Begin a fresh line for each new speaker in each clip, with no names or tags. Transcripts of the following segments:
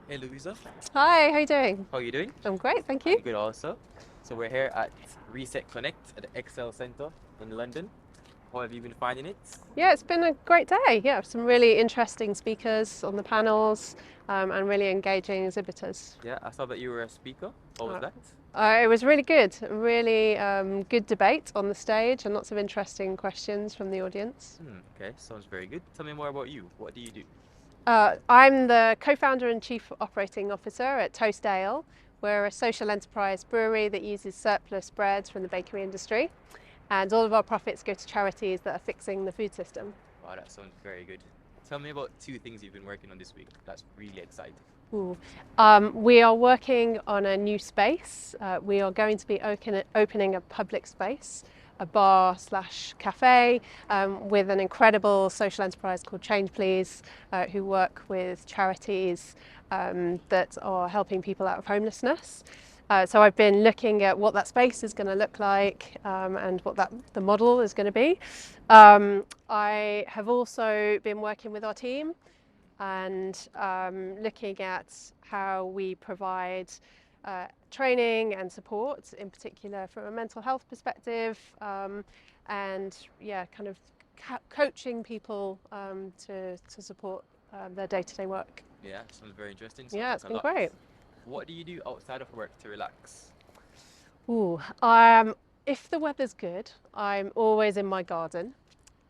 Hey Louisa,
Hi, how you doing?
how are you doing?
I'm great, thank you.
I'm good also. So we're here at Reset Connect at the Excel Centre in London. How have you been finding it?
Yeah, it's been a great day. Yeah, some really interesting speakers on the panels and really engaging exhibitors.
Yeah, I saw that you were a speaker. What was
Uh,
that?
it was really good, really good debate on the stage and lots of interesting questions from the audience.
Okay, sounds very good. Tell me more about you. What do you do?
I'm the co-founder and chief operating officer at Toastale. We're a social enterprise brewery that uses surplus breads from the bakery industry, and all of our profits go to charities that are fixing the food system.
Wow, that sounds very good. Tell me about two things you've been working on this week. That's really exciting.
Ooh. We are working on a new space. We are going to be opening a public space, a bar slash cafe, with an incredible social enterprise called Change Please, who work with charities that are helping people out of homelessness. So I've been looking at what that space is going to look like and what the model is going to be. I have also been working with our team and looking at how we provide training and support, in particular from a mental health perspective, and yeah, kind of coaching people to support their day-to-day work.
Yeah, sounds very interesting. Sounds
Yeah,
like
it's
a
been
lot.
great.
What do you do outside of work to relax?
Ooh, if the weather's good, I'm always in my garden.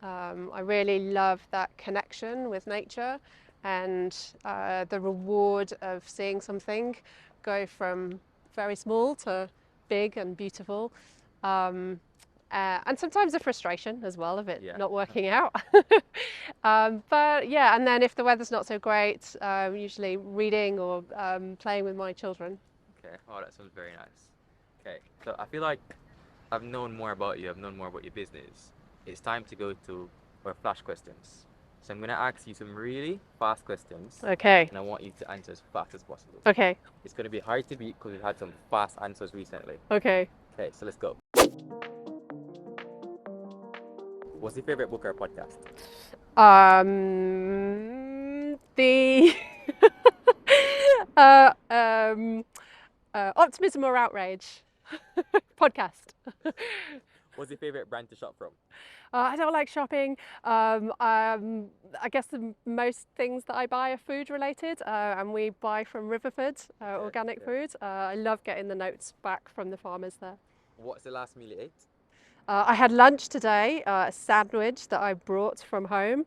I really love that connection with nature and the reward of seeing something go from very small to big and beautiful. Um, and sometimes a frustration as well of it
Yeah.
not working out. But yeah, and then if the weather's not so great, usually reading or playing with my children.
Okay. Oh, that sounds very nice. Okay. So I feel like I've known more about you. I've known more about your business. It's time to go to our flash questions. So I'm gonna ask you some really fast questions,
Okay,
and I want you to answer as fast as possible.
okay,
It's gonna be hard to beat because we've had some fast answers recently.
okay.
Okay, so let's go. What's your favorite book or podcast?
The um, Optimism or Outrage podcast.
What's your favorite brand to shop from?
I don't like shopping. I guess most things that I buy are food related, and we buy from Riverford,
Okay,
organic
okay.
food. I love getting the notes back from the farmers there.
What's the last meal you ate?
I had lunch today, a sandwich that I brought from home.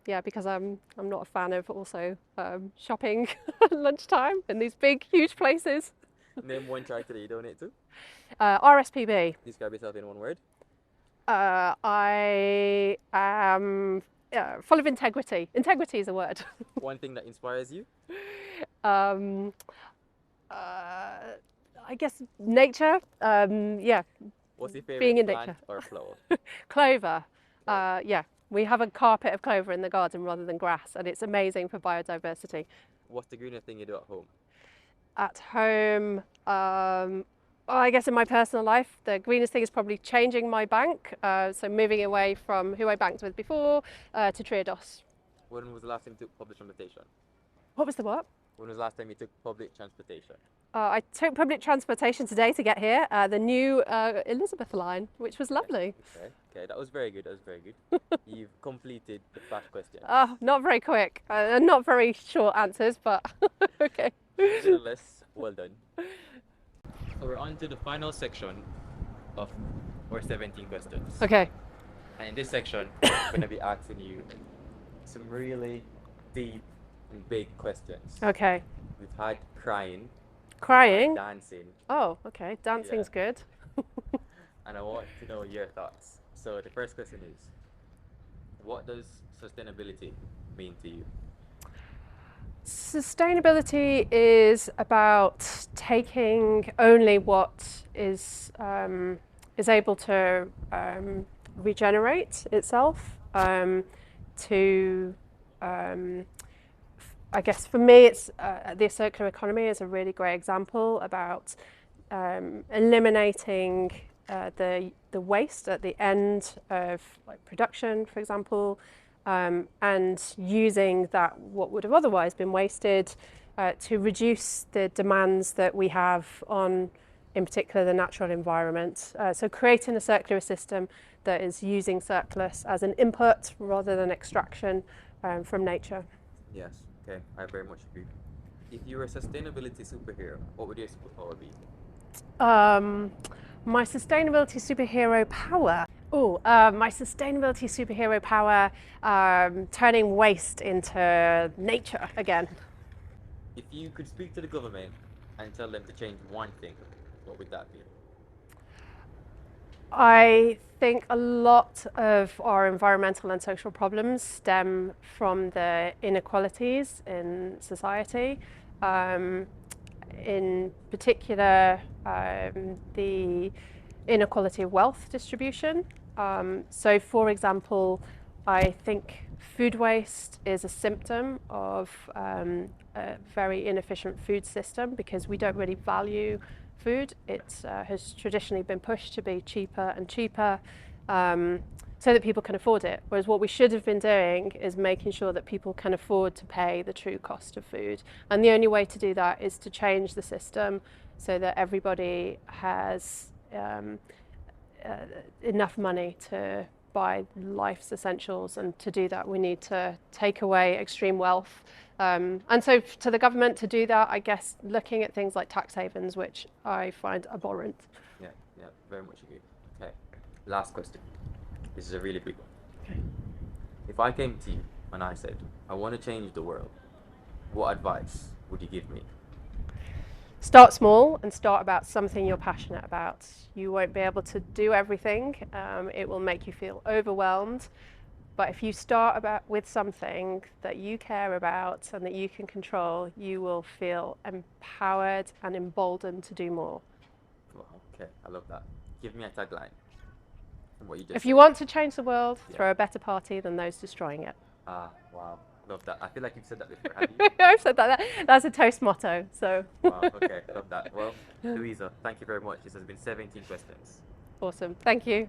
Yeah, because I'm not a fan of also shopping at lunchtime in these big, huge places.
Name one charity that you donate to.
RSPB.
Describe yourself in one word.
I am full of integrity. Integrity is a word.
One thing that inspires you.
um, uh, I guess nature. Yeah,
What's your
being
favorite
in
plant
nature.
or flower?
Clover.
Okay.
Yeah, we have a carpet of clover in the garden rather than grass, and it's amazing for biodiversity.
What's the greenest thing you do at home?
At home, well, I guess in my personal life, the greenest thing is probably changing my bank. So moving away from who I banked with before to Triodos.
When was the last time you took public transportation?
What was the what?
When was the last time you took public transportation?
I took public transportation today to get here, the new Elizabeth line, which was
Okay,
lovely.
okay, okay. That was very good. That was very good. You've completed the flash questions.
Not very quick, not very short answers, but okay.
Nevertheless, well done. So we're on to the final section of our 17 questions.
Okay,
And in this section, I'm going to be asking you some really deep and big questions.
okay.
We've had crying, we've had
Crying.
dancing,
Oh, okay.
yeah,
Dancing's good.
and I want to know your thoughts. So the first question is, what does sustainability mean to you?
Sustainability is about taking only what is able to regenerate itself. To I guess for me, it's the circular economy is a really great example about eliminating the waste at the end of like production, for example, and using that what would have otherwise been wasted to reduce the demands that we have on, in particular, the natural environment. So creating a circular system that is using surplus as an input rather than extraction from nature.
Yes. Okay. I very much agree. If you were a sustainability superhero, what would your superpower be?
My sustainability superhero power. My sustainability superhero power, turning waste into nature again.
If you could speak to the government and tell them to change one thing, what would that be?
I think a lot of our environmental and social problems stem from the inequalities in society. In particular, the inequality of wealth distribution. So, for example, I think food waste is a symptom of a very inefficient food system because we don't really value food. It has traditionally been pushed to be cheaper and cheaper so that people can afford it. Whereas what we should have been doing is making sure that people can afford to pay the true cost of food. And the only way to do that is to change the system so that everybody has enough money to buy life's essentials. And to do that, we need to take away extreme wealth. And so to the government to do that, I guess looking at things like tax havens, which I find abhorrent.
Yeah, yeah, very much agree. Okay. Last question. This is a really big one.
Okay.
If I came to you and I said, I want to change the world, what advice would you give me?
Start small and start about something you're passionate about. You won't be able to do everything. It will make you feel overwhelmed. But if you start with something that you care about and that you can control, you will feel empowered and emboldened to do more.
Well, okay, I love that. Give me a tagline from what you just
If
said.
you want to change the world,
Yeah.
throw a better party than those destroying it.
Ah, wow. Love that. I feel like you've said that before, have you?
I've said that. That's a Toast motto. So
Wow, okay, love that. Well, Louisa, thank you very much. This has been 17 questions.
awesome. Thank you.